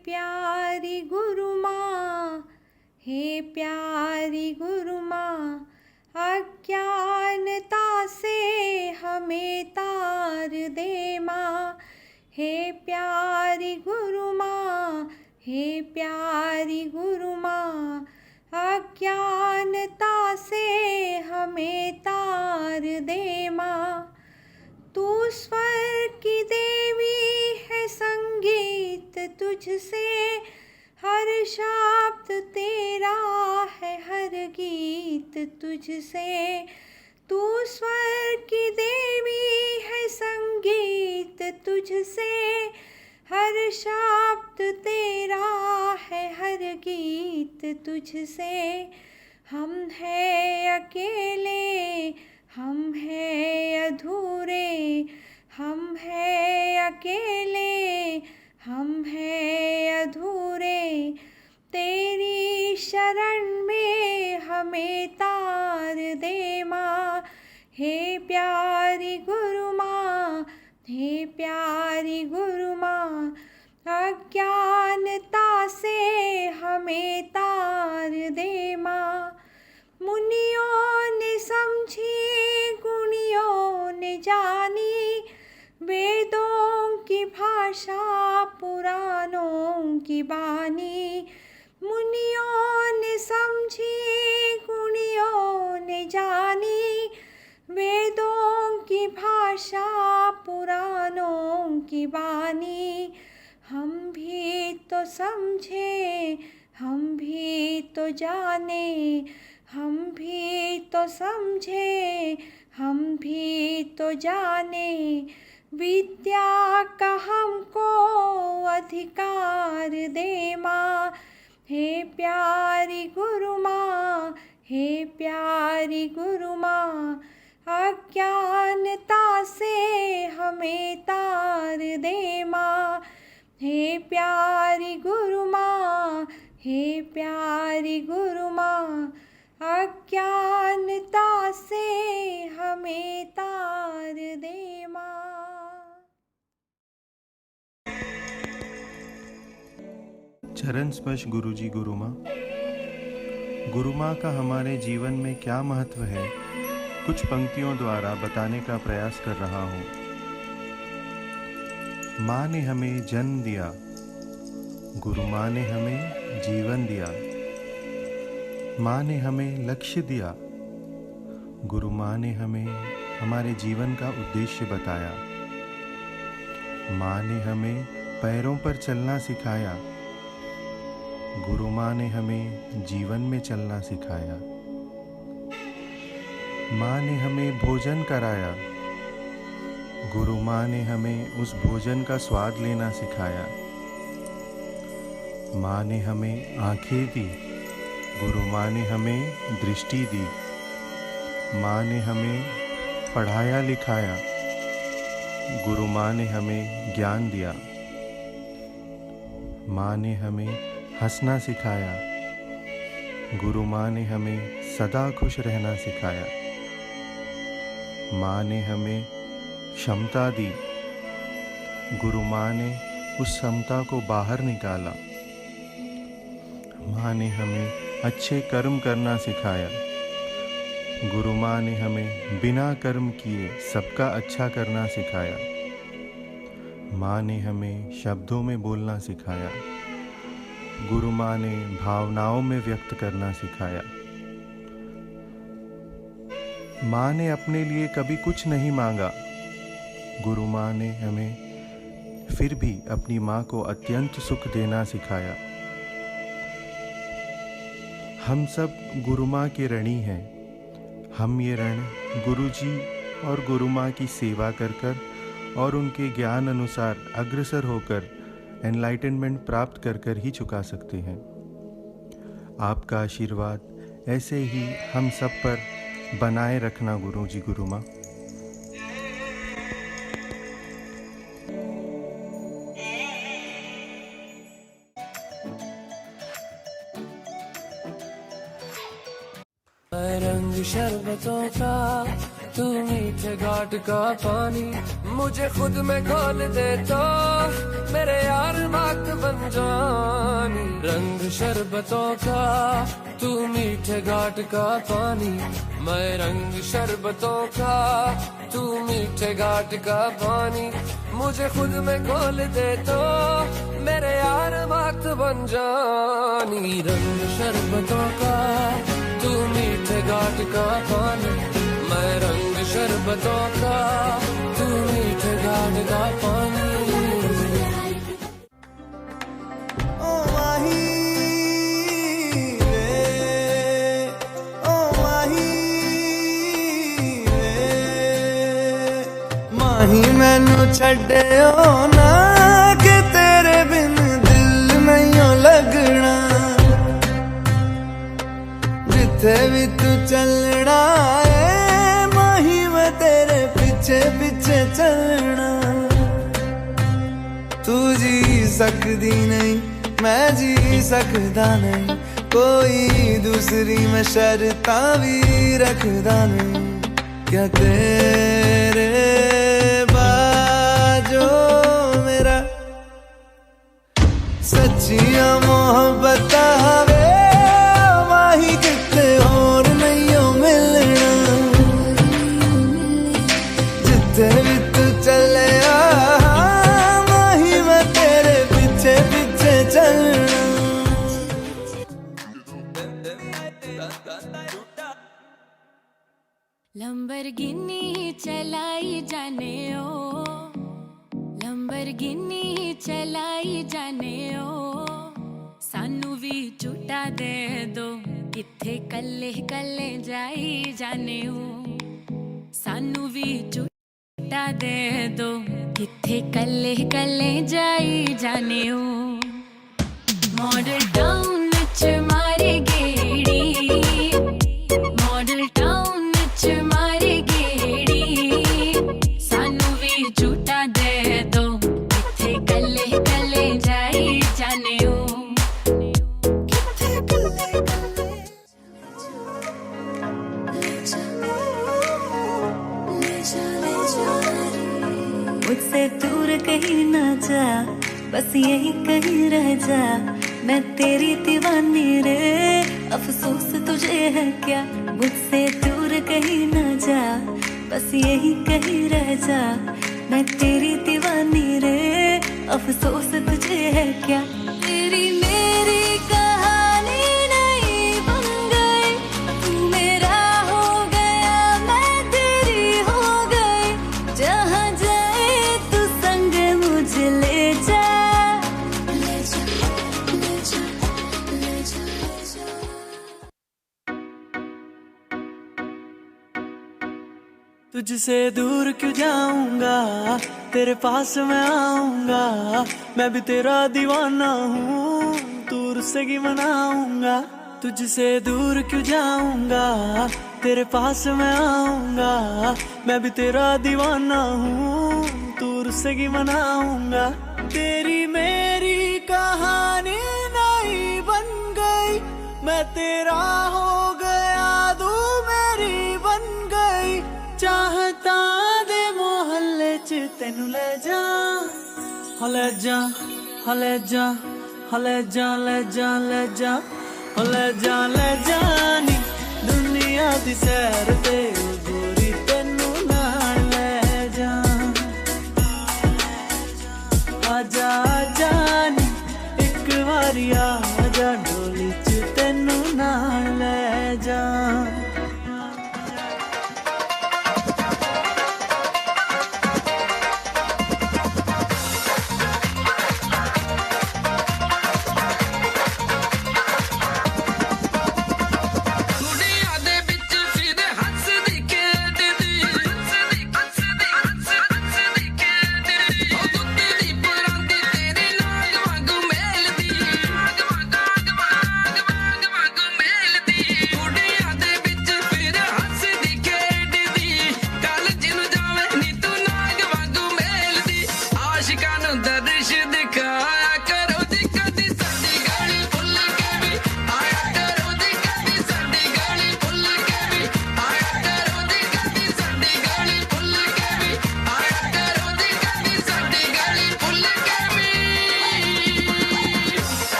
प्यारी गुरु माँ, हे प्यारी गुरु माँ, अज्ञानता से हमें तार दे माँ। हे प्यारी गुरु माँ, हे प्यारी गुरु माँ, अज्ञानता से हमें तार दे माँ। तू स्वर की देवी है, संगीत तुझसे, हर शब्द तेरा है, हर गीत तुझसे। तू स्वर की देवी है, संगीत तुझसे, हर शब्द तेरा है, हर गीत तुझसे। हम हैं अकेले, हम हैं अधूरे, हम हैं अकेले, हम हैं अधूरे। तेरी शरण में हमें तार दे माँ। हे प्यारी गुरु माँ, हे प्यारी गुरु माँ, अज्ञानता से हमें तार दे माँ। मुनियों ने समझी, गुणियों ने जानी, वेदों की भाषा, पुराणों की बानी। मुनियों ने समझी, गुणियों ने जानी, वेदों की भाषा, पुराणों की बानी। हम भी तो समझे, हम भी तो जाने, हम भी तो समझे, हम भी तो जाने। विद्या का हमको अधिकार दे माँ। हे प्यारी गुरु माँ, हे प्यारी गुरु माँ, अज्ञानता से हमें तार दे माँ। हे प्यारी गुरु माँ, हे प्यारी गुरु माँ, अज्ञानता से हमें तार दे माँ। चरण स्पर्श गुरुजी गुरु माँ। गुरु माँ का हमारे जीवन में क्या महत्व है, कुछ पंक्तियों द्वारा बताने का प्रयास कर रहा हूँ। माँ ने हमें जन्म दिया, गुरु माँ ने हमें जीवन दिया। माँ ने हमें लक्ष्य दिया, गुरु माँ ने हमें हमारे जीवन का उद्देश्य बताया। माँ ने हमें पैरों पर चलना सिखाया, गुरु माँ ने हमें जीवन में चलना सिखाया। माँ ने हमें भोजन कराया, गुरु माँ ने हमें उस भोजन का स्वाद लेना सिखाया। माँ ने हमें आँखें दी, गुरु माँ ने हमें दृष्टि दी। माँ ने हमें पढ़ाया लिखाया, गुरु माँ ने हमें ज्ञान दिया। माँ ने हमें हंसना सिखाया, गुरु माँ ने हमें सदा खुश रहना सिखाया। माँ ने हमें क्षमता दी, गुरु माँ ने उस क्षमता को बाहर निकाला। माँ ने हमें अच्छे कर्म करना सिखाया, गुरु माँ ने हमें बिना कर्म किए सबका अच्छा करना सिखाया। माँ ने हमें शब्दों में बोलना सिखाया, गुरु माँ ने भावनाओं में व्यक्त करना सिखाया। माँ ने अपने लिए कभी कुछ नहीं मांगा, गुरु माँ ने हमें फिर भी अपनी माँ को अत्यंत सुख देना सिखाया। हम सब गुरु माँ के ऋणी हैं। हम ये ऋण गुरु जी और गुरु माँ की सेवा कर कर और उनके ज्ञान अनुसार अग्रसर होकर एनलाइटनमेंट प्राप्त कर कर ही चुका सकते हैं। आपका आशीर्वाद ऐसे ही हम सब पर बनाए रखना गुरु जी गुरु माँ। रंग शरबतों का तू मीठे घाट का पानी, मुझे खुद में खोल दे तो मेरे यार। वक्त बन जानी। रंग शरबतों का तू मीठे घाट का पानी, मैं रंग शरबतों का तू मीठे घाट का पानी। मुझे खुद में खोल दे तो मेरे यार वक्त बन जानी। रंग शरबतों का तू मीठे घाट का पानी, मैं रंग शरबतों का तू मीठे घाट का पानी। ओ माही रे, ओ माही रे, माही मैनू छड्डियो ना कि तेरे बिन दिल नहीं लगना। जिथे भी तू चलना है माही मैं तेरे पीछे पीछे चलना। तू जी सकदी नहीं मैं जी सकदा नहीं, कोई दूसरी मैं शर्तां भी रखदा नहीं। क्या तेरे बाजो मेरा सच्चियां मोहब्बत वे माही किते और नहीं हो मिलना। जिथे भी तू चले माही मैं तेरे पीछे पीछे चलना। लंबरगिनी चलाई जाने ओ, लंबरगिनी चलाई जाने ओ, सानू भी झूठा दे दो इत्थे कल्ले कल्ले जाई जाने ओ। सानू भी झूठा दे दो इत्थे कल्ले कल्ले जाई जाने ओ। मॉडल टाउन च मारे गेड़ी, मॉडल टाउन च मारे गेड़ी, सानू भी झूठा दे दो इत्थे कल्ले कल्ले जाई जाने ओ। मुझसे दूर कहीं ना जा, बस यही कहीं रह जा। मैं तेरी दीवानी रे, अफसोस तुझे है क्या। मुझसे दूर कहीं ना जा, बस यही कहीं रह जा। मैं तेरी दीवानी रे, अफसोस तुझे है क्या। तेरी मेरी कहानी नहीं बन गई, तू मेरा हो गया मैं तेरी हो गई। जहाँ जाए तू संग मुझे ले जा, ले जा, ले जा, ले जा, ले जा। तुझसे दूर क्यों जाऊंगा, तेरे पास मैं आऊंगा। मैं भी तेरा दीवाना हूँ, दूर से ही मनाऊंगा। तुझसे दूर क्यों जाऊंगा, तेरे पास मैं आऊंगा। मैं भी तेरा दीवाना हूँ, दूर से ही मनाऊंगा। तेरी मेरी कहानी नहीं बन गई, मैं तेरा हो गया तू मेरी बन गई। चाहता दे मोहल्ले च तेनू ले जा, हो ले जा, हो ले जा, हो ले जा, ले जा, ले जा, हो ले जा, ले जानी दुनिया दी सैर ते गोरी तेनू नाल ले जा। आजा जानी एक वारी आजा, डोली च तेनू नाल ले जा। दुनिया दे विच फिर हंसदी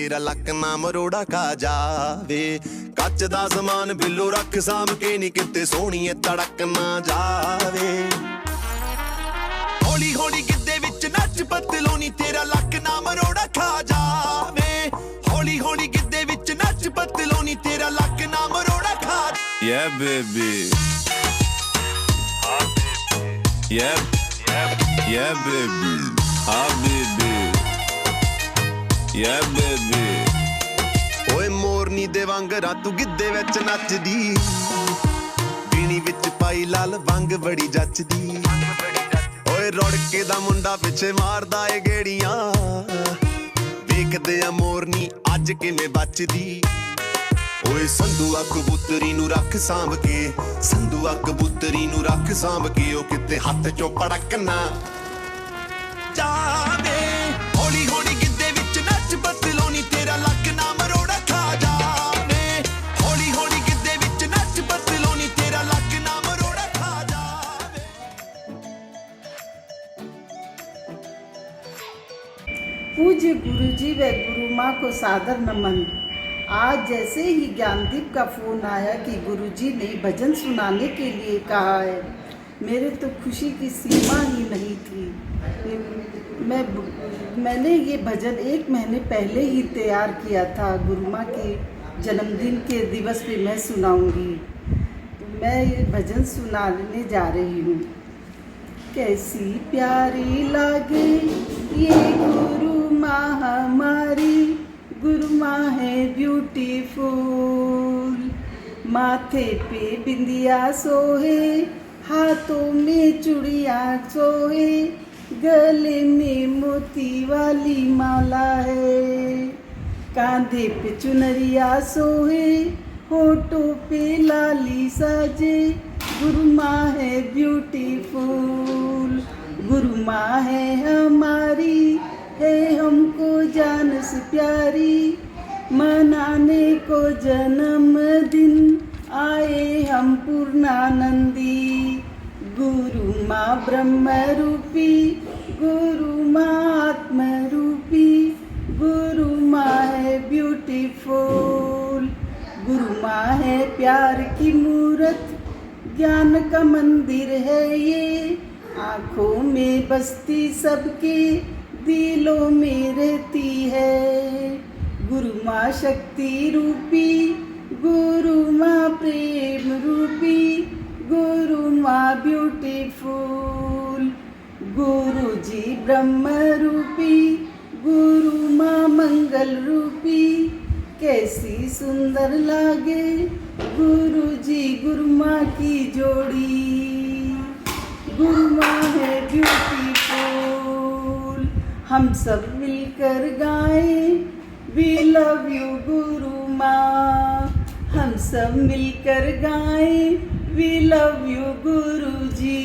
तेरा लक ना मरोड़ा खा जावे। कच दा समान बिल्लो रख साम के नी किते सोहणीए तड़क ना जावे। हौली हौली गिद्दे विच नच पतलोनी तेरा लक ना मरोड़ा खा जावे। हौली हौली गिद्दे विच नच पतलोनी तेरा लक ना मरोड़ा खा। Yeah baby, yeah yeah baby, ah baby, yeah baby। ओए मोरनी दे वांगरा तू गिद्दे विच नचदी, बीनी विच पाई लाल वंग बड़ी जचदी। ओए रुड़के दा मुंडा पिछे मारदा ए गेड़ियां, वेखदे आ मोरनी अज किवें बचदी। ओए संधुआ कबूतरी नू रख सांभ के, संधुआ कबूतरी नू रख सांभ के, ओ किते हत्थ चों पड़क ना जावे। हौली हौली गिद्दे विच नच पतलोनी तेरा लक ना मरोड़ा खा जावे। हौली हौली गिद्दे विच नच पतलोनी तेरा लक ना मरोड़ा खा जावे। पूज्य गुरुजी व गुरु माँ को सादर नमन। आज जैसे ही ज्ञानदीप का फ़ोन आया कि गुरुजी ने भजन सुनाने के लिए कहा है, मेरे तो खुशी की सीमा ही नहीं थी। मैंने ये भजन 1 महीने पहले ही तैयार किया था। गुरु माँ के जन्मदिन के दिवस पे मैं सुनाऊंगी, तो मैं ये भजन सुनाने जा रही हूँ। कैसी प्यारी लागे ये गुरु माँ हमारी, गुरु माँ है ब्यूटीफुल। माथे पे बिंदिया सोहे, हाथों में चूड़ियाँ सोहे, गले में मोती वाली माला है। कांधे पे चुनरिया सोहे, होठों पे लाली साजे, गुरु माँ है ब्यूटीफुल। गुरु माँ है हमारी, है हमको जान से प्यारी, मनाने को जन्मदिन आए हम पूर्णानंदी। गुरु माँ ब्रह्म रूपी, गुरु माँ आत्म रूपी, गुरु माँ है ब्यूटीफुल। गुरु माँ है प्यार की मूरत, ज्ञान का मंदिर है ये, आँखों में बसती सबके, दिलों में रहती है। गुरु माँ शक्ति रूपी, गुरु माँ प्रेम रूपी, गुरु माँ ब्यूटीफुल। गुरु जी ब्रह्म रूपी, गुरु माँ मंगल रूपी, कैसी सुंदर लागे गुरु जी गुरु माँ की जोड़ी। गुरु माँ है ब्यूटीफुल, हम सब मिलकर गाएं वी लव यू गुरु माँ। हम सब मिलकर गाएं we love you Guru ji.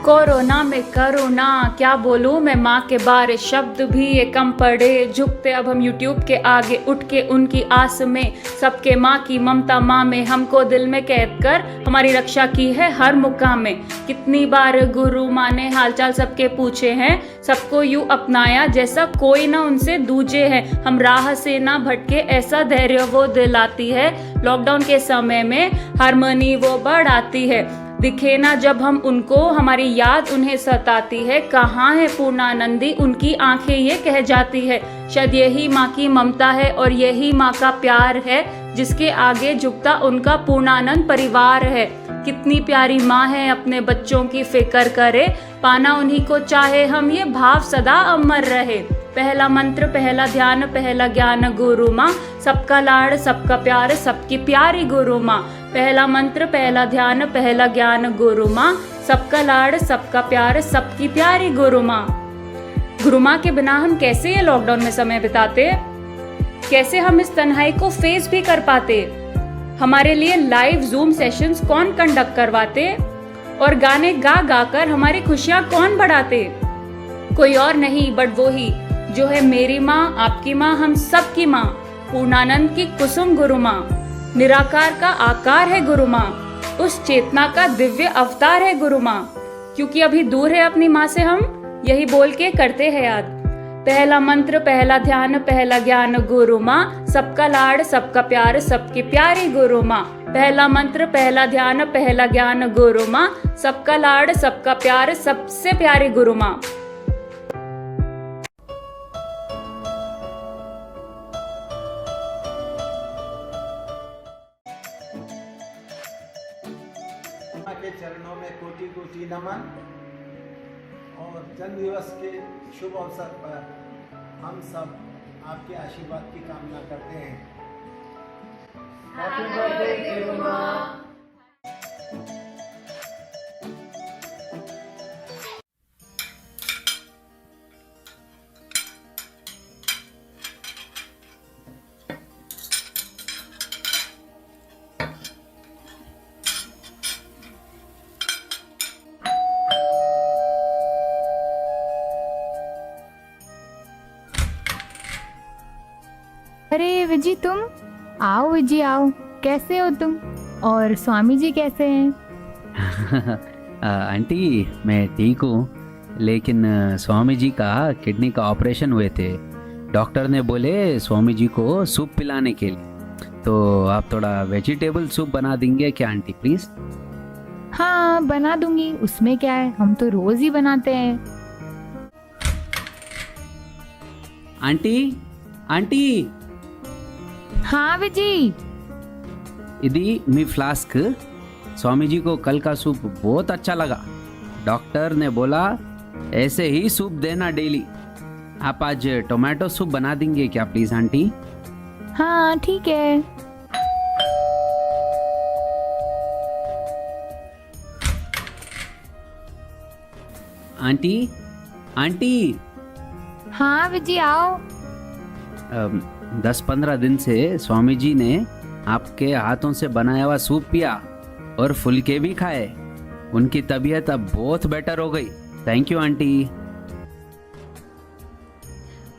Corona में करुणा, क्या बोलूं मैं माँ के बारे, शब्द भी ये कम पड़े। झुकते अब हम यूट्यूब के आगे, उठ के उनकी आस में, सबके माँ की ममता माँ में, हमको दिल में कैद कर हमारी रक्षा की है हर मुकाम में। कितनी बार गुरु माँ ने हालचाल सबके पूछे हैं, सबको यूं अपनाया जैसा कोई ना उनसे दूजे है। हम राह से ना भटके ऐसा धैर्य वो दिलाती है, लॉकडाउन के समय में हारमोनी वो बढ़ाती है। दिखे ना जब हम उनको, हमारी याद उन्हें सताती है। कहाँ है पूर्णानंदी, उनकी आंखें ये कह जाती है। शायद यही माँ की ममता है और यही माँ का प्यार है, जिसके आगे झुकता उनका पूर्णानंद परिवार है। कितनी प्यारी माँ है, अपने बच्चों की फिक्र करे, पाना उन्हीं को चाहे हम, ये भाव सदा अमर रहे। पहला मंत्र पहला ध्यान पहला ज्ञान गुरु माँ, सबका लाड़ सबका प्यार सबकी प्यारी गुरु माँ। पहला मंत्र पहला ध्यान पहला ज्ञान गुरु माँ, सबका लाड़ सबका प्यार सबकी प्यारी गुरु माँ। गुरु माँ के बिना हम कैसे ये लॉकडाउन में समय बिताते, कैसे हम इस तन्हाई को फेस भी कर पाते। हमारे लिए लाइव जूम सेशंस कौन कंडक्ट करवाते, और गाने गा गा कर हमारी खुशियाँ कौन बढ़ाते। कोई और नहीं बट वो ही जो है मेरी माँ, आपकी माँ, हम सब की माँ, पूर्णानंद की कुसुम गुरु माँ। निराकार का आकार है गुरु माँ, उस चेतना का दिव्य अवतार है गुरु माँ। क्योंकि अभी दूर है अपनी माँ से हम, यही बोल के करते हैं याद। पहला मंत्र, पहला ध्यान, पहला ज्ञान गुरु माँ, सबका लाड़ सबका प्यार सबकी प्यारी गुरु माँ। पहला मंत्र, पहला ध्यान, पहला ज्ञान गुरु माँ, सबका लाड़ सबका प्यार सबसे प्यारी गुरु माँ। माँ के चरणों में कोटि कोटि नमन। और जन्म दिवस के शुभ अवसर पर हम सब आपके आशीर्वाद की कामना करते हैं। हैप्पी बर्थडे गुरु माँ। अरे विजी, तुम आओ। विजी आओ, कैसे हो तुम? और स्वामी जी कैसे हैं? आंटी मैं ठीक हूँ, लेकिन स्वामी जी का किडनी का ऑपरेशन हुए थे। डॉक्टर ने बोले स्वामी जी को सूप पिलाने के लिए, तो आप थोड़ा वेजिटेबल सूप बना देंगे क्या आंटी प्लीज? हाँ बना दूंगी, उसमें क्या है, हम तो रोज ही बनाते हैं। आंटी आंटी हाँ विजी। इदी मी फ्लास्क, स्वामी जी को कल का सूप बहुत अच्छा लगा। डॉक्टर ने बोला ऐसे ही सूप देना डेली। आप आज टोमेटो सूप बना देंगे क्या प्लीज आंटी? हाँ ठीक है। आंटी आंटी हाँ विजी आओ। 10-15 दिन से स्वामी जी ने आपके हाथों से बनाया हुआ सूप पिया और फुलके भी खाए। उनकी तबीयत अब बहुत बेटर हो गई। Thank you aunty.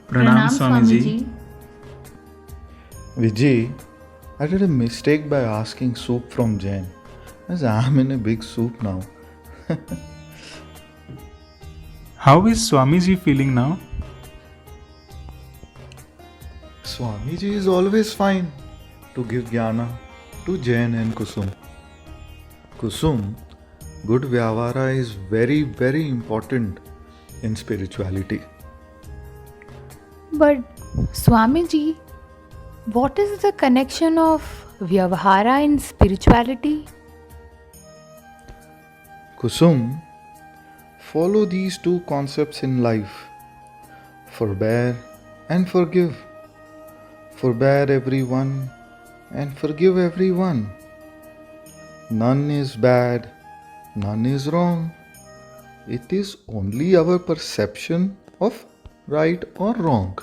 प्रणाम Swami ji. Vijay, I did a mistake by asking soup from Jain, as I am in a big soup now. How is Swamiji feeling now? Swamiji is always fine to give jnana to Jain and Kusum. Kusum, good vyavara is very, very important in spirituality. But Swami ji, what is the connection of Vyavahara in spirituality? Kusum, follow these two concepts in life: forbear and forgive. Forbear everyone and forgive everyone. None is bad, none is wrong. It is only our perception of right or wrong.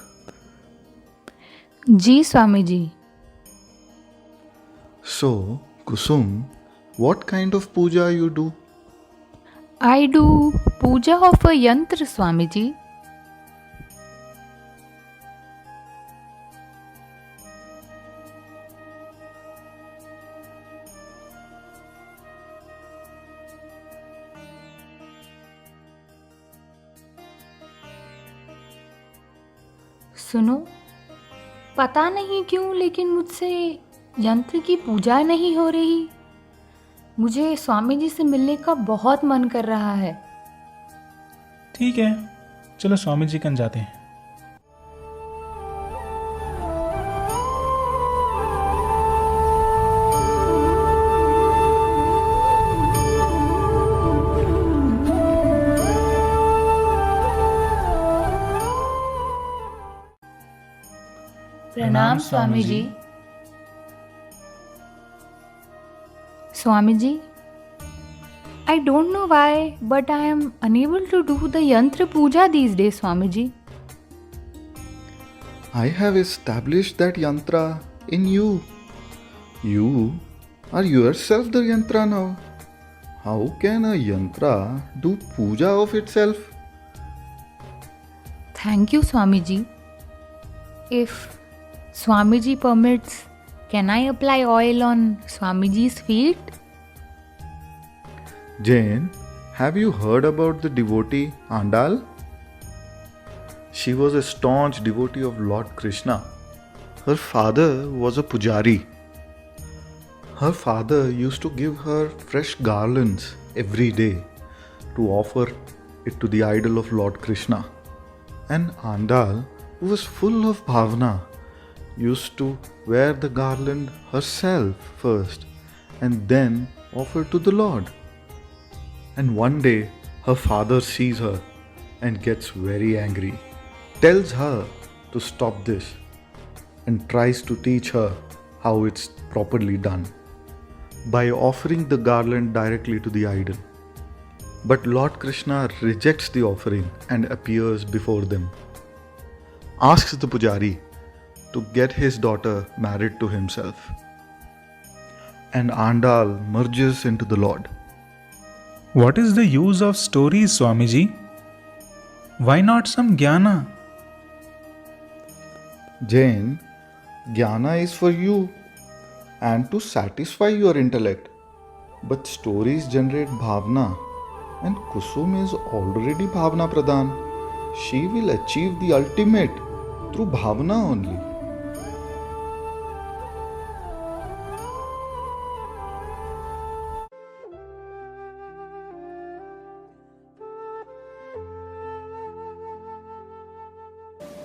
Ji Swami ji. So, Kusum, what kind of puja you do? I do puja of a yantra, Swami ji. सुनो, पता नहीं क्यों लेकिन मुझसे यंत्र की पूजा नहीं हो रही। मुझे स्वामी जी से मिलने का बहुत मन कर रहा है। ठीक है, चलो स्वामी जी कन जाते हैं। प्रणाम Swami ji. Swami ji, I don't know why, but I am unable to do the yantra puja these days, Swami ji. I have established that yantra in you. You are yourself the yantra now. How can a yantra do puja of itself? Thank you, Swami ji. If Swami ji permits, can I apply oil on Swami ji's feet? Jain, Have you heard about the devotee Andal? She was a staunch devotee of Lord Krishna. Her father was a pujari. Her father used to give her fresh garlands every day to offer it to the idol of Lord Krishna. And Andal, who was full of bhavana, used to wear the garland herself first and then offer to the Lord. And one day her father sees her and gets very angry, tells her to stop this and tries to teach her how it's properly done by offering the garland directly to the idol. But Lord Krishna rejects the offering and appears before them, asks the pujari to get his daughter married to himself. And Andal merges into the Lord. What is the use of stories, Swamiji? Why not some jnana? Jain, jnana is for you and to satisfy your intellect. But stories generate bhavna, and Kusum is already bhavna pradhan. She will achieve the ultimate through bhavna only.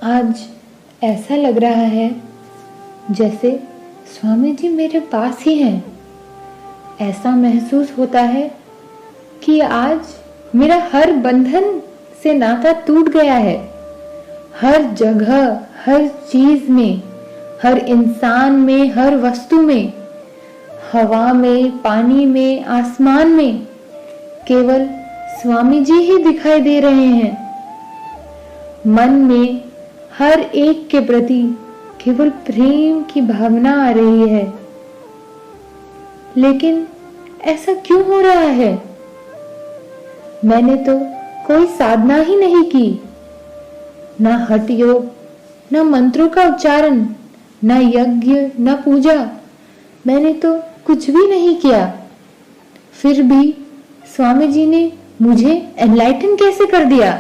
आज ऐसा लग रहा है जैसे स्वामी जी मेरे पास ही हैं। ऐसा महसूस होता है कि आज मेरा हर बंधन से नाता टूट गया है। हर जगह, हर चीज में, हर इंसान में, हर वस्तु में, हवा में, पानी में, आसमान में केवल स्वामी जी ही दिखाई दे रहे हैं। मन में हर एक के प्रति केवल प्रेम की भावना आ रही है। लेकिन ऐसा क्यों हो रहा है? मैंने तो कोई साधना ही नहीं की, ना हठ योग, ना मंत्रों का उच्चारण, ना यज्ञ, ना पूजा। मैंने तो कुछ भी नहीं किया। फिर भी स्वामी जी ने मुझे एनलाइटन कैसे कर दिया?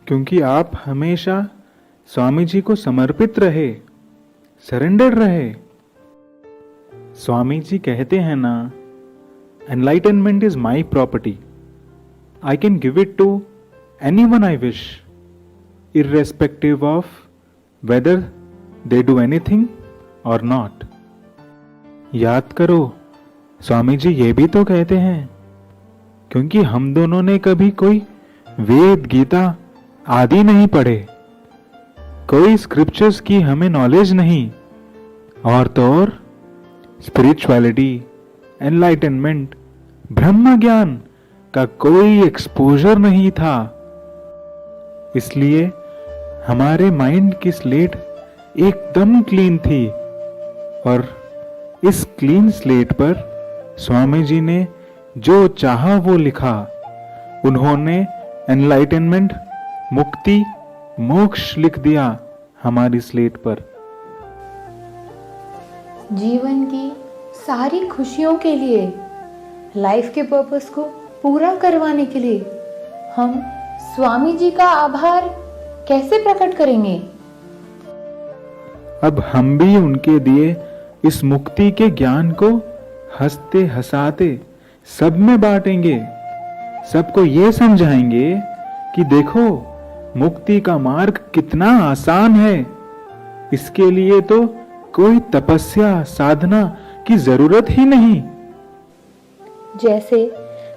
क्योंकि आप हमेशा स्वामी जी को समर्पित रहे, सरेंडर रहे। स्वामी जी कहते हैं ना, enlightenment is my property. I can give it to anyone I wish, irrespective of whether they do anything or not. याद करो, स्वामी जी ये भी तो कहते हैं, क्योंकि हम दोनों ने कभी कोई वेद, गीता आदि नहीं पढ़े, कोई स्क्रिप्चर्स की हमें नॉलेज नहीं, और तो और स्पिरिचुअलिटी, एनलाइटनमेंट, ब्रह्म ज्ञान का कोई एक्सपोजर नहीं था। इसलिए हमारे माइंड की स्लेट एकदम क्लीन थी, और इस क्लीन स्लेट पर स्वामी जी ने जो चाहा वो लिखा। उन्होंने एनलाइटनमेंट, मुक्ति, मोक्ष लिख दिया हमारी स्लेट पर। जीवन की सारी खुशियों के लिए, लाइफ के पर्पस को पूरा करवाने के लिए हम स्वामी जी का आभार कैसे प्रकट करेंगे? अब हम भी उनके दिए इस मुक्ति के ज्ञान को हंसते हंसाते सब में बांटेंगे। सबको ये समझाएंगे कि देखो, मुक्ति का मार्ग कितना आसान है। इसके लिए तो कोई तपस्या, साधना की जरूरत ही नहीं। जैसे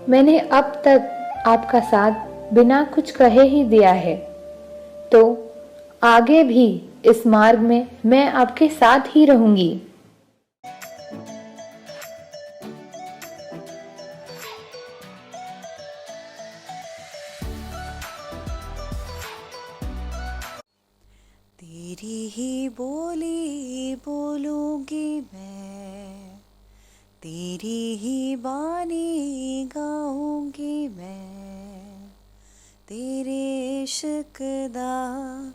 मैंने अब तक आपका साथ बिना कुछ कहे ही दिया है, तो आगे भी इस मार्ग में मैं आपके साथ ही रहूंगी। तेरी ही बोली बोलूंगी मैं, तेरी ही बानी गाऊंगी मैं, तेरे इश्क दा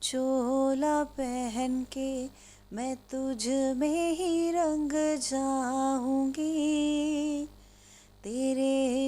चोला पहन के मैं तुझ में ही रंग जाऊंगी, तेरे